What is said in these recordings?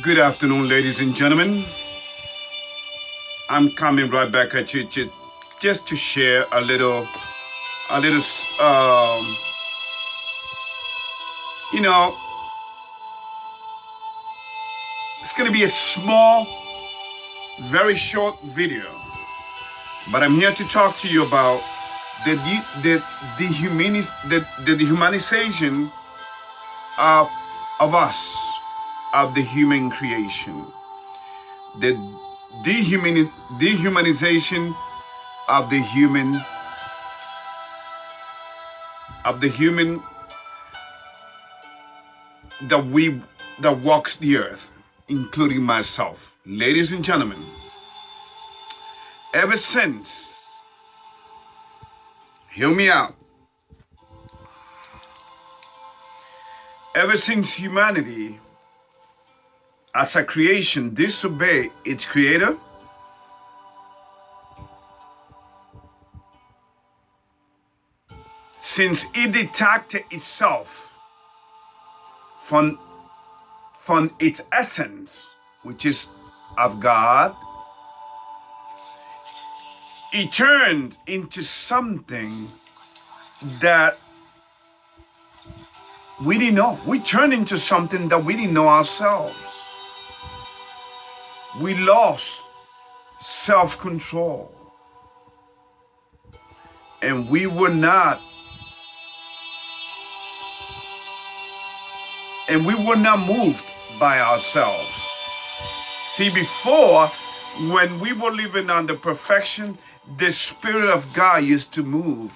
Good afternoon, ladies and gentlemen. I'm coming right back at you just to share a little, a little, um, you know, it's going to be a small, very short video, but I'm here to talk to you about the dehumanization of us, of the human creation, the dehumanization of the human that walks the earth, including myself. Ladies and gentlemen, ever since, hear me out, ever since humanity as a creation disobeyed its creator, since it detached itself from its essence, which is of God, it turned into something that we didn't know. We turned into something that we didn't know ourselves. We lost self-control. And we were not moved by ourselves. See, before, when we were living under perfection, the Spirit of God used to move,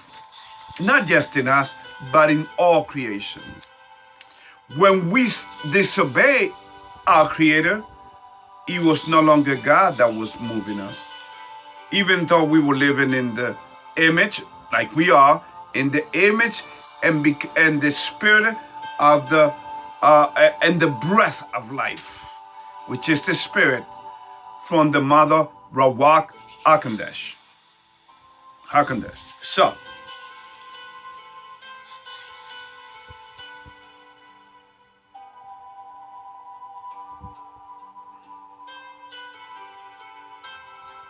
not just in us, but in all creation. When we disobeyed our Creator, it was no longer God that was moving us. Even though we were living in the image, like we are, in the image and the spirit of the and the breath of life, which is the spirit from the mother Rawak Hakodesh.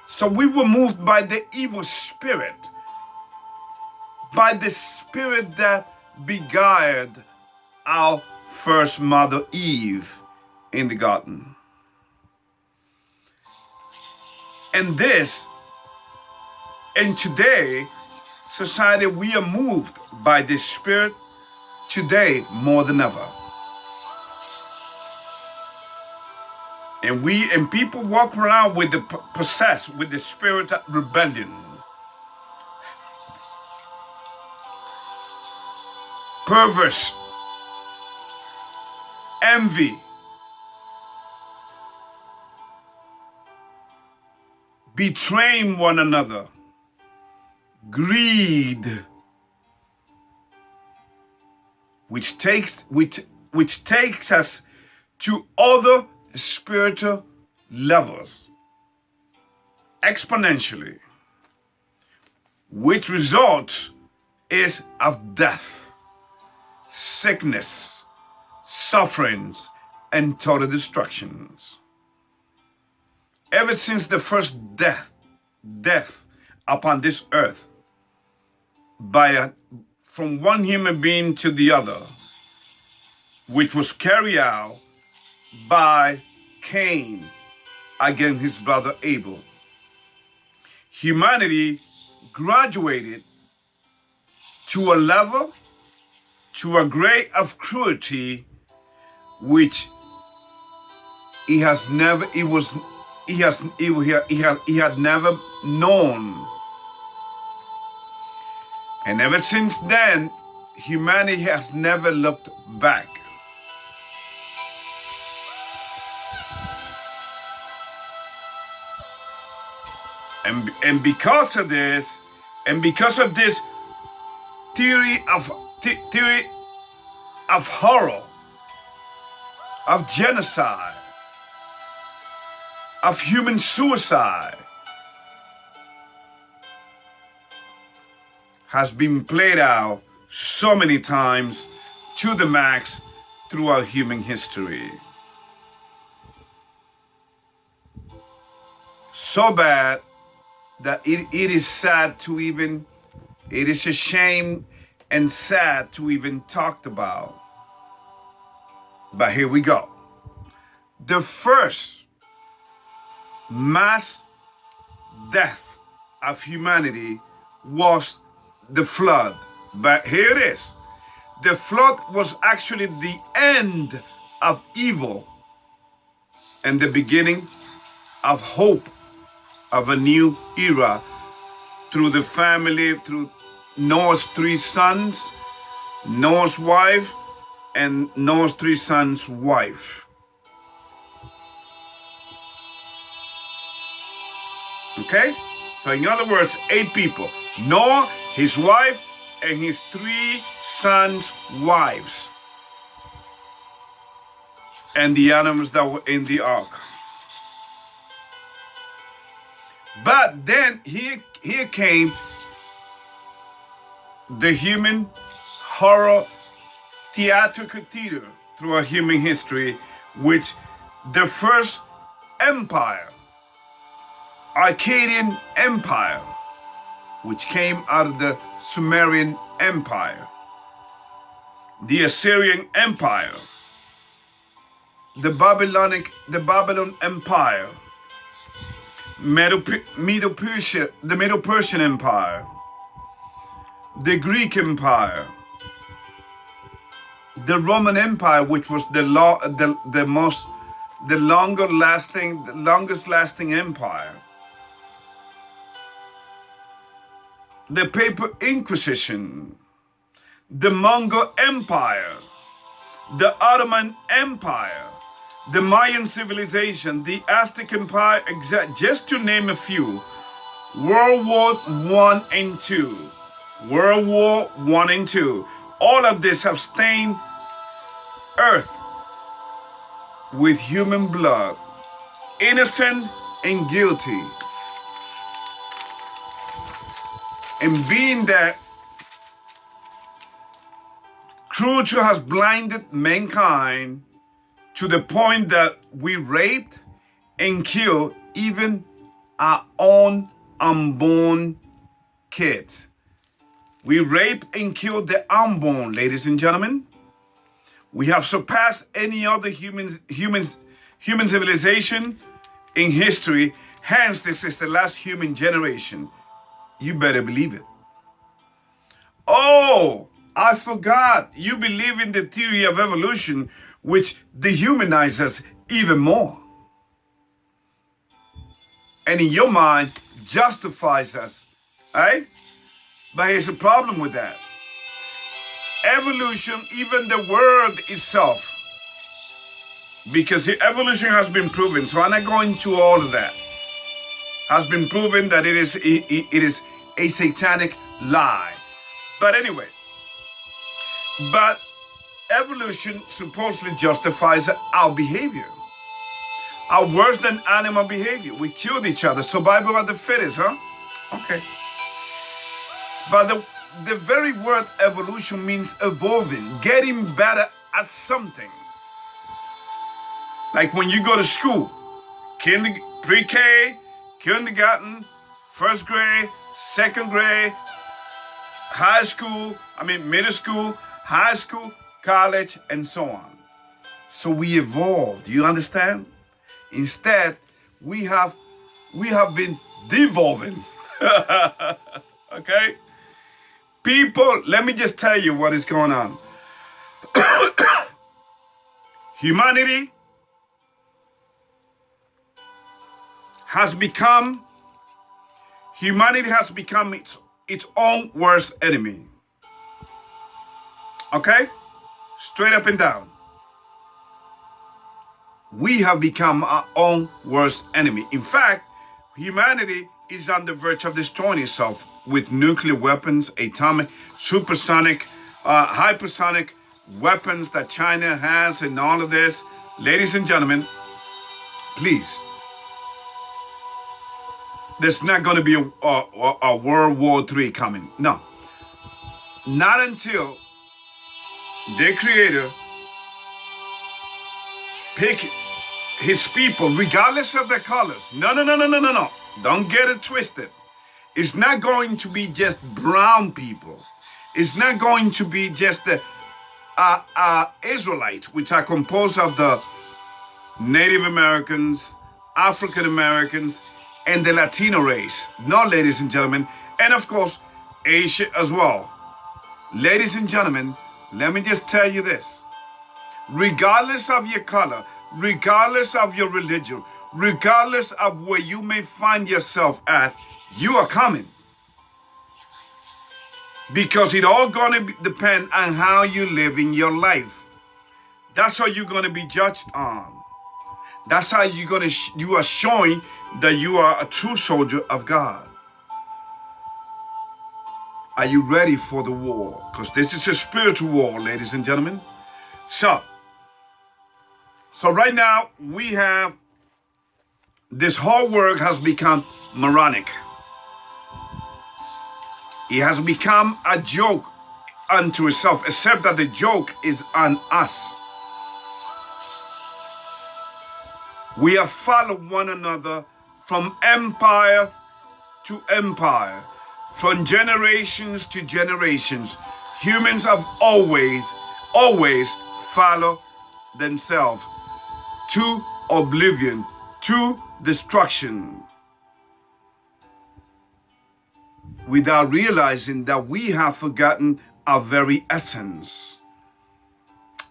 So we were moved by the evil spirit, by the spirit that beguiled our first mother Eve in the garden. And today, society, we are moved by this spirit today more than ever. And people walk around with possessed with the spirit of rebellion, perverse, envy, betraying one another, greed, which takes us to other spiritual levels exponentially, which results is of death, sickness, sufferings, and total destructions. Ever since the first death upon this earth from one human being to the other, which was carried out by Cain against his brother Abel, humanity graduated to a grade of cruelty which he had never known. And ever since then, humanity has never looked back. And because of this, theory of horror, of genocide, of human suicide, has been played out so many times to the max throughout human history. so bad that it is sad to even, it is a shame and sad to even talk about. But here we go. The first mass death of humanity was the flood. But here it is. The flood was actually the end of evil and the beginning of hope of a new era through the family, through Noah's 3 sons, Noah's wife, and Noah's 3 sons' wife. Okay? So in other words, 8 people. Noah, his wife, and his 3 sons' wives. And the animals that were in the ark. But then here came the human horror theatrical theater throughout human history, which the first empire, Akkadian Empire, which came out of the Sumerian Empire, the Assyrian Empire, the Babylon Empire, the Middle Persian Empire, the Greek Empire, the Roman Empire, which was the longest lasting empire, the Papal Inquisition, the Mongol Empire, the Ottoman Empire, the Mayan civilization, the Aztec Empire, just to name a few. World War I and II. World War I and II. All of this have stained earth with human blood, innocent and guilty. And being that culture has blinded mankind to the point that we raped and killed even our own unborn kids. We rape and kill the unborn, ladies and gentlemen. We have surpassed any other human civilization in history. Hence, this is the last human generation. You better believe it. Oh, I forgot. You believe in the theory of evolution, which dehumanizes us even more. And in your mind, justifies us, right? But here's a problem with that. Evolution, even the word itself, because the evolution has been proven, so I'm not going to all of that, has been proven that it is a satanic lie. But anyway, but evolution supposedly justifies our behavior, our worse than animal behavior. We killed each other, survival of the fittest, huh? Okay. But the very word evolution means evolving, getting better at something. Like when you go to school, pre-K, kindergarten, first grade, second grade, middle school, high school, college, and so on. So we evolved, do you understand? Instead, we have been devolving. Okay? People, let me just tell you what is going on. Humanity has become its own worst enemy. Okay? Straight up and down. We have become our own worst enemy. In fact, humanity is on the verge of destroying itself with nuclear weapons, atomic, supersonic, hypersonic weapons that China has and all of this. Ladies and gentlemen, please, there's not going to be a World War III coming. No. Not until their creator pick his people, regardless of their colors. No. Don't get it twisted. It's not going to be just brown people. It's not going to be just the Israelites, which are composed of the Native Americans, African Americans, and the Latino race. No, ladies and gentlemen, and of course, Asia as well. Ladies and gentlemen, let me just tell you this. Regardless of your color, regardless of your religion, regardless of where you may find yourself at, you are coming. Because it all going to depend on how you live in your life. That's how you're going to be judged on. That's how you are showing that you are a true soldier of God. Are you ready for the war? Because this is a spiritual war, ladies and gentlemen. So right now we have this whole world has become moronic. It has become a joke unto itself, except that the joke is on us. We have followed one another from empire to empire, from generations to generations. Humans have always followed themselves to oblivion, to destruction, without realizing that we have forgotten our very essence.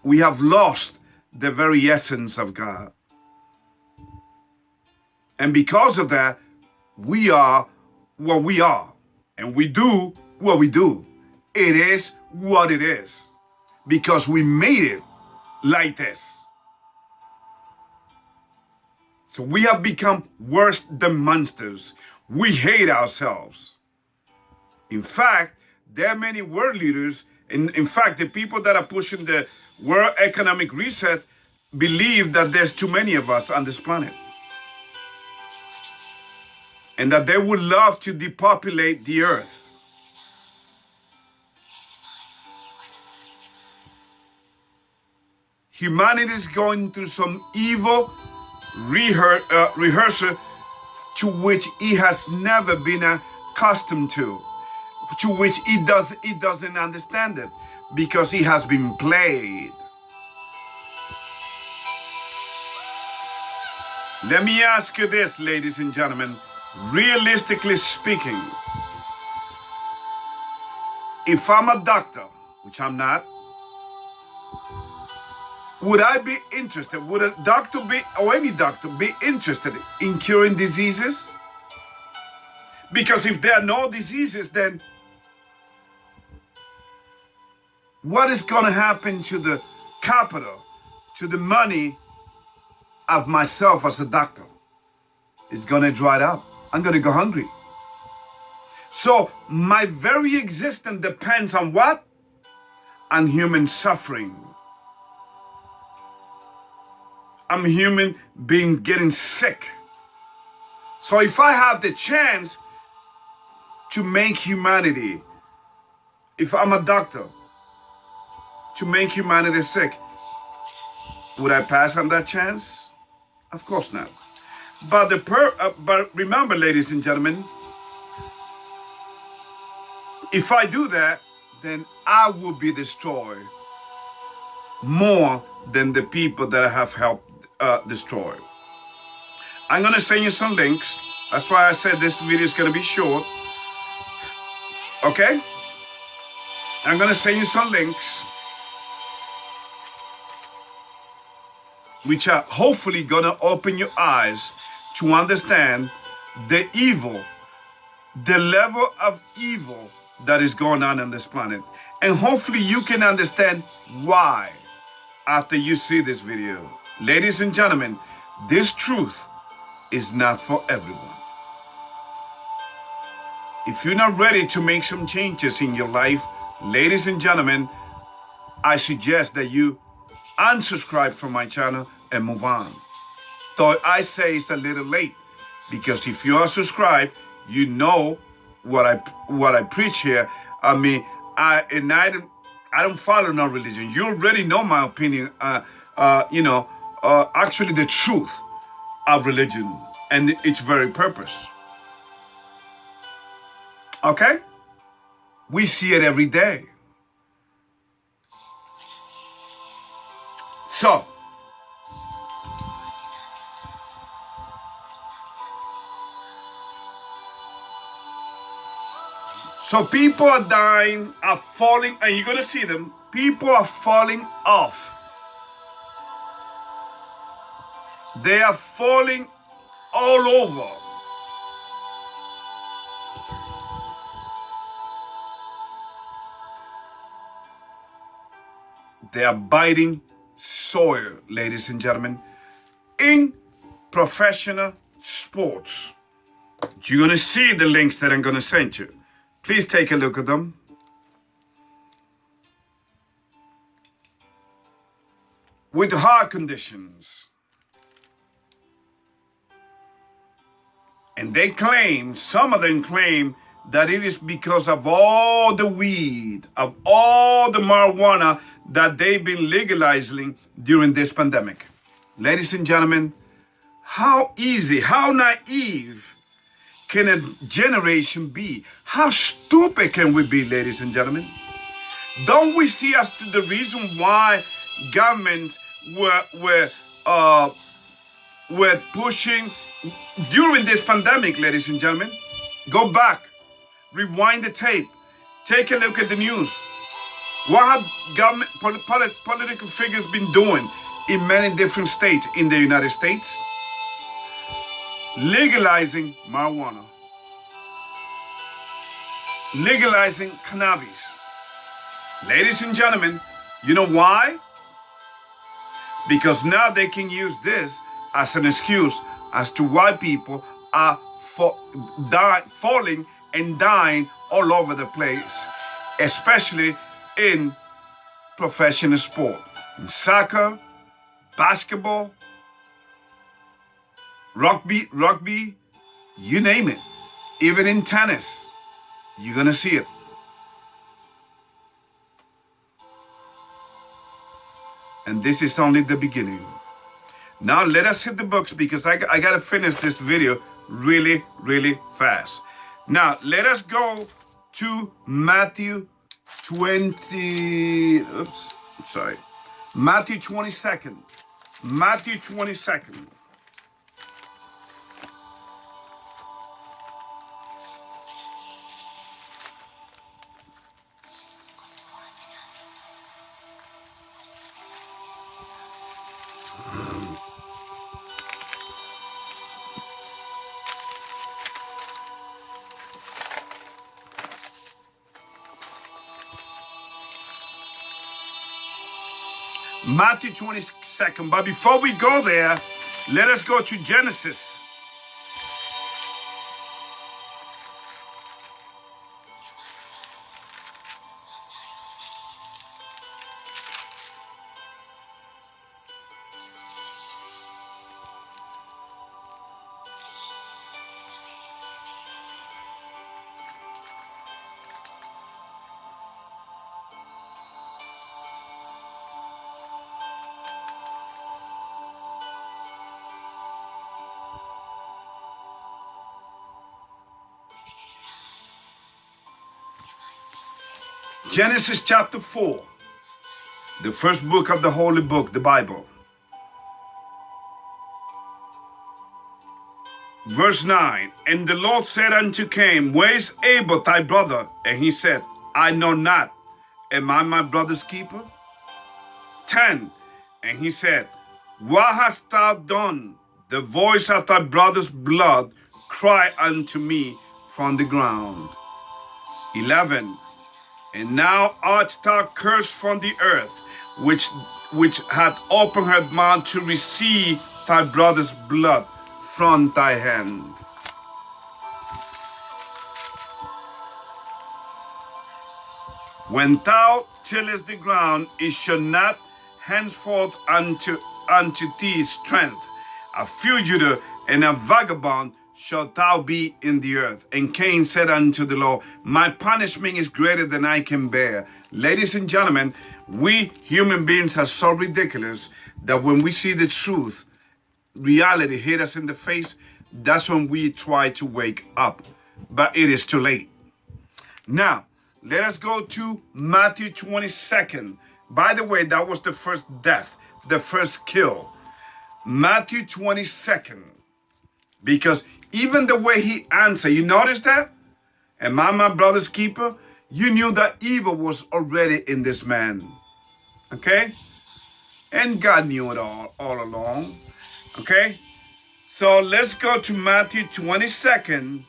We have lost the very essence of God. And because of that, we are what we are. And we do what we do. It is what it is. Because we made it like this. So we have become worse than monsters. We hate ourselves. In fact, there are many world leaders, in fact, the people that are pushing the World Economic Reset believe that there's too many of us on this planet. And that they would love to depopulate the earth. Humanity is going through some evil rehearsal to which it has never been accustomed to which it doesn't understand it, because it has been played. Let me ask you this, ladies and gentlemen. Realistically speaking, if I'm a doctor, which I'm not, would I be interested? Would a doctor be, or any doctor, be interested in curing diseases? Because if there are no diseases, then what is going to happen to the capital, to the money of myself as a doctor? It's going to dry up. I'm going to go hungry. So my very existence depends on what? On human suffering. I'm a human being getting sick. So if I have the chance to make humanity, if I'm a doctor, to make humanity sick, would I pass on that chance? Of course not. But but remember, ladies and gentlemen, if I do that, then I will be destroyed more than the people that I have helped destroy. I'm going to send you some links. That's why I said this video is going to be short. Okay? I'm going to send you some links which are hopefully going to open your eyes to understand the evil, the level of evil that is going on this planet. And hopefully you can understand why after you see this video. Ladies and gentlemen, this truth is not for everyone. If you're not ready to make some changes in your life, ladies and gentlemen, I suggest that you unsubscribe from my channel and move on. Though I say it's a little late, because if you are subscribed, you know what I preach here. I mean, I don't follow no religion. You already know my opinion. Actually the truth of religion and its very purpose. Okay? We see it every day. So, people are dying, are falling, and you're going to see them. People are falling off. They are falling all over. They are biting soil, ladies and gentlemen, in professional sports. You're going to see the links that I'm going to send you. Please take a look at them. With heart conditions. And they claim, some of them claim, that it is because of all the weed, of all the marijuana that they've been legalizing during this pandemic. Ladies and gentlemen, how easy, how naive can a generation be? How stupid can we be, ladies and gentlemen? Don't we see as to the reason why governments were pushing during this pandemic, ladies and gentlemen? Go back, rewind the tape, take a look at the news. What have government, political figures been doing in many different states in the United States? Legalizing marijuana, legalizing cannabis. Ladies and gentlemen, you know why? Because now they can use this as an excuse as to why people are falling and dying all over the place, especially in professional sport, in soccer, basketball, rugby, you name it. Even in tennis, you're gonna see it. And this is only the beginning. Now let us hit the books, because I gotta finish this video really, really fast. Now let us go to Matthew 22nd. Matthew 22nd. Matthew 22nd. But before we go there, let us go to Genesis. Genesis chapter 4, the first book of the Holy Book, the Bible. Verse 9, and the Lord said unto Cain, where is Abel thy brother? And he said, I know not. Am I my brother's keeper? 10, and he said, what hast thou done? The voice of thy brother's blood cry unto me from the ground. 11, and now art thou cursed from the earth, which hath opened her mouth to receive thy brother's blood from thy hand. When thou tillest the ground, it shall not henceforth unto thee strength. A fugitive and a vagabond shalt thou be in the earth. And Cain said unto the Lord, my punishment is greater than I can bear. Ladies and gentlemen, we human beings are so ridiculous that when we see the truth, reality hit us in the face, that's when we try to wake up. But it is too late. Now, let us go to Matthew 22nd. By the way, that was the first death, the first kill. Matthew 22nd. Because even the way he answered, you notice that? Am I my brother's keeper? You knew that evil was already in this man. Okay? And God knew it all along. Okay? So let's go to Matthew 22nd.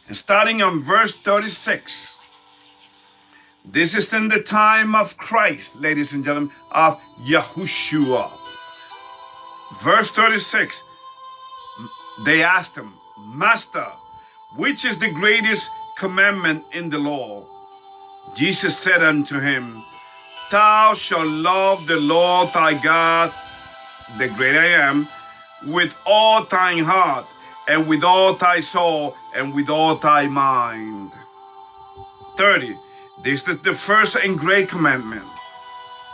And starting on verse 36. This is in the time of Christ, ladies and gentlemen, of Yahushua. Verse 36. They asked him, Master, which is the greatest commandment in the law? Jesus said unto him, Thou shalt love the Lord thy God, the great I am, with all thine heart, and with all thy soul, and with all thy mind. 30. This is the first and great commandment.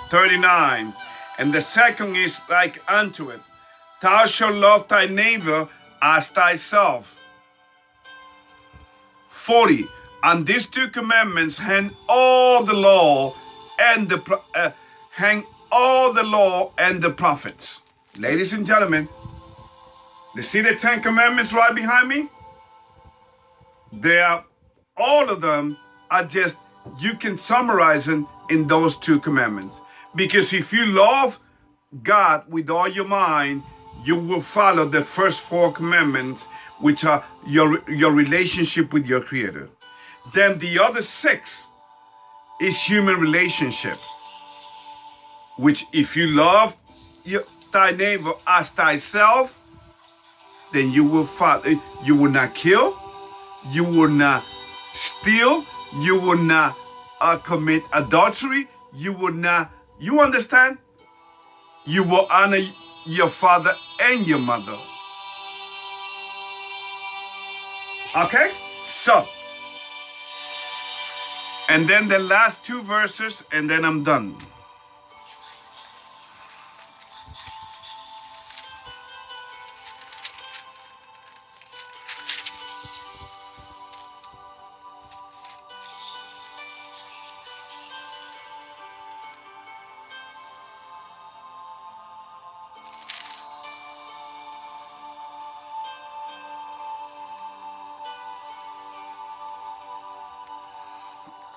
39. And the second is like unto it. Thou shalt love thy neighbor as thyself. 40. And these two commandments hang all the law and the prophets. Ladies and gentlemen, you see the 10 commandments right behind me? All of them are just, you can summarize them in those two commandments. Because if you love God with all your mind, you will follow the first 4 commandments, which are your relationship with your Creator. Then the other 6 is human relationships, which if you love thy neighbor as thyself, then you will follow. You will not kill, you will not steal, you will not commit adultery, you will not, you understand? You will honor your father and your mother. Okay? So, and then the last 2 verses, and then I'm done.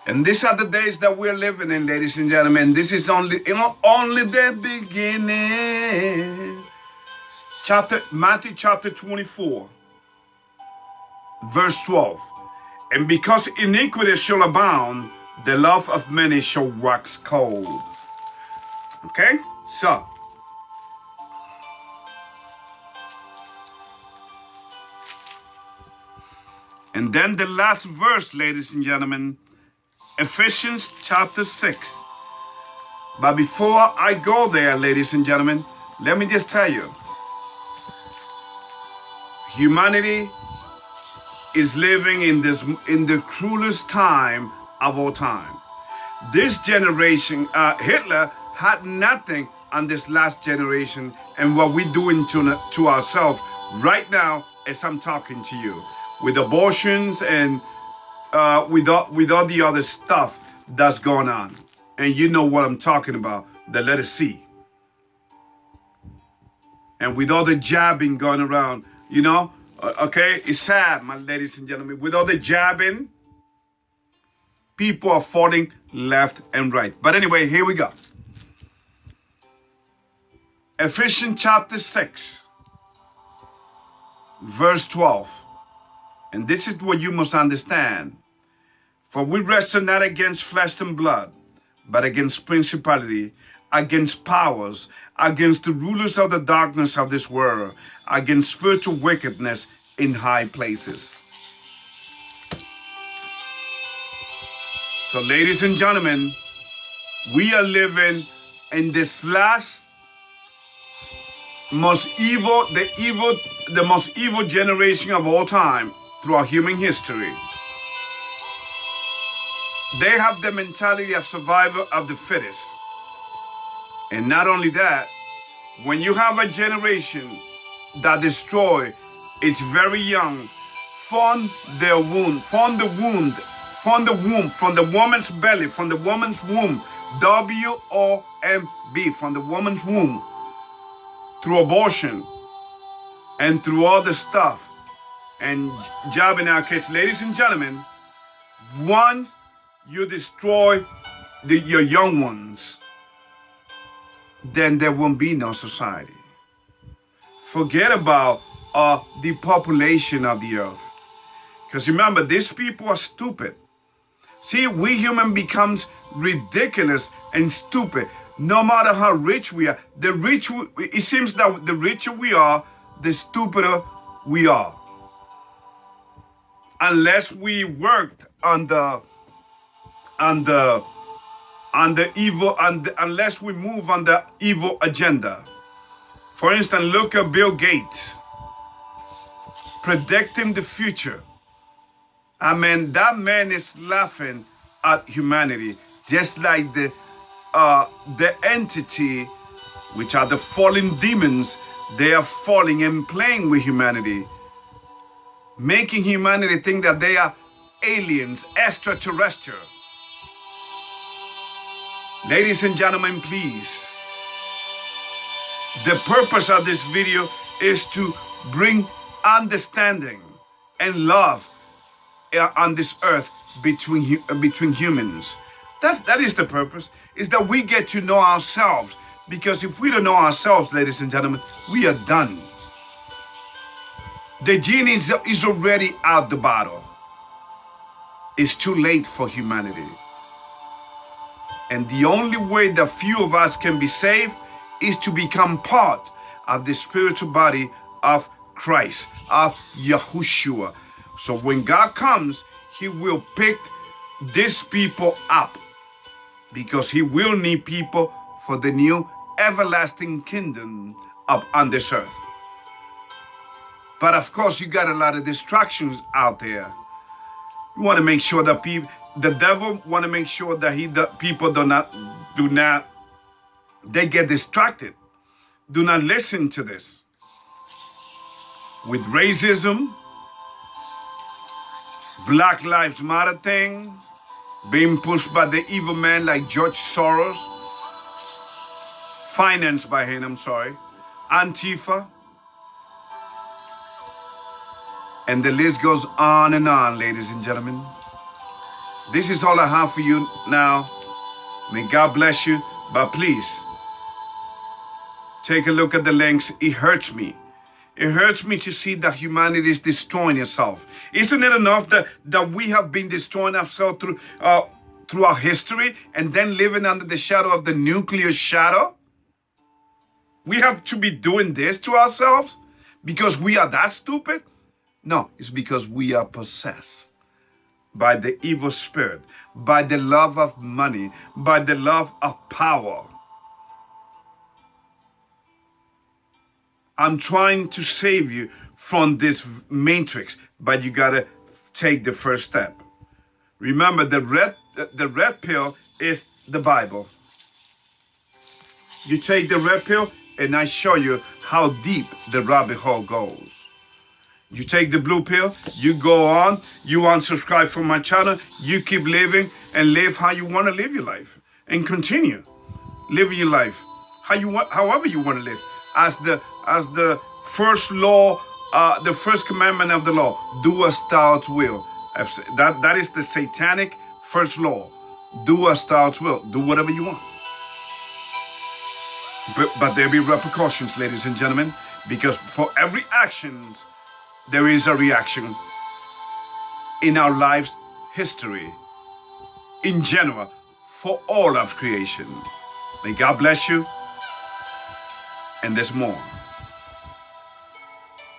And these are the days that we're living in, ladies and gentlemen. This is only the beginning. Matthew chapter 24, verse 12. And because iniquity shall abound, the love of many shall wax cold. Okay? So, and then the last verse, ladies and gentlemen, Ephesians Chapter 6. But before I go there, ladies and gentlemen, let me just tell you, humanity is living in the cruelest time of all time. This generation, Hitler had nothing on this last generation, and what we're doing to ourselves right now as I'm talking to you, with abortions and with all the other stuff that's going on. And you know what I'm talking about, the letter C. And with all the jabbing going around, you know, okay, it's sad, my ladies and gentlemen. With all the jabbing, people are falling left and right. But anyway, here we go. Ephesians Chapter 6, verse 12. And this is what you must understand. For we wrestle not against flesh and blood, but against principality, against powers, against the rulers of the darkness of this world, against spiritual wickedness in high places. So, ladies and gentlemen, we are living in this last the most evil generation of all time throughout human history. They have the mentality of survival of the fittest. And not only that, when you have a generation that destroy its very young from their wound, from the womb, from the woman's belly, from the woman's womb, WOMB, from the woman's womb, through abortion and through all the stuff and job in our case. Ladies and gentlemen, once you destroy your young ones, then there won't be no society. Forget about the population of the earth. Because remember, these people are stupid. See, we human becomes ridiculous and stupid no matter how rich we are. It seems that the richer we are, the stupider we are. Unless we worked on the evil, unless we move on the evil agenda. For instance, look at Bill Gates, predicting the future. I mean, that man is laughing at humanity, just like the entity, which are the fallen demons. They are falling and playing with humanity, making humanity think that they are aliens, extraterrestrial. Ladies and gentlemen, please. The purpose of this video is to bring understanding and love on this earth between humans. That is the purpose, is that we get to know ourselves. Because if we don't know ourselves, ladies and gentlemen, we are done. The genie is already out the bottle. It's too late for humanity. And the only way that few of us can be saved is to become part of the spiritual body of Christ, of Yahushua. So when God comes, he will pick these people up, because he will need people for the new everlasting kingdom on this earth. But of course, you got a lot of distractions out there. You want to make sure that the devil want to make sure that people do not, they get distracted. Do not listen to this. With racism, Black Lives Matter thing, being pushed by the evil man like George Soros, financed by him, Antifa, and the list goes on, ladies and gentlemen. This is all I have for you now. May God bless you, but please, take a look at the links. It hurts me. It hurts me to see that humanity is destroying itself. Isn't it enough that we have been destroying ourselves throughout history and then living under the shadow of the nuclear shadow? We have to be doing this to ourselves because we are that stupid? No, it's because we are possessed by the evil spirit, by the love of money, by the love of power. I'm trying to save you from this matrix, but you gotta take the first step. Remember, the red pill is the Bible. You take the red pill, and I show you how deep the rabbit hole goes. You take the blue pill, you go on, you unsubscribe from my channel, you keep living and live how you want to live your life, and continue living your life however you want to live. As the first law, the first commandment of the law, do as thou will. That is the satanic first law. Do as thou will. Do whatever you want. But there be repercussions, ladies and gentlemen, because for every action, there is a reaction in our lives, history, in general, for all of creation. May God bless you, and there's more.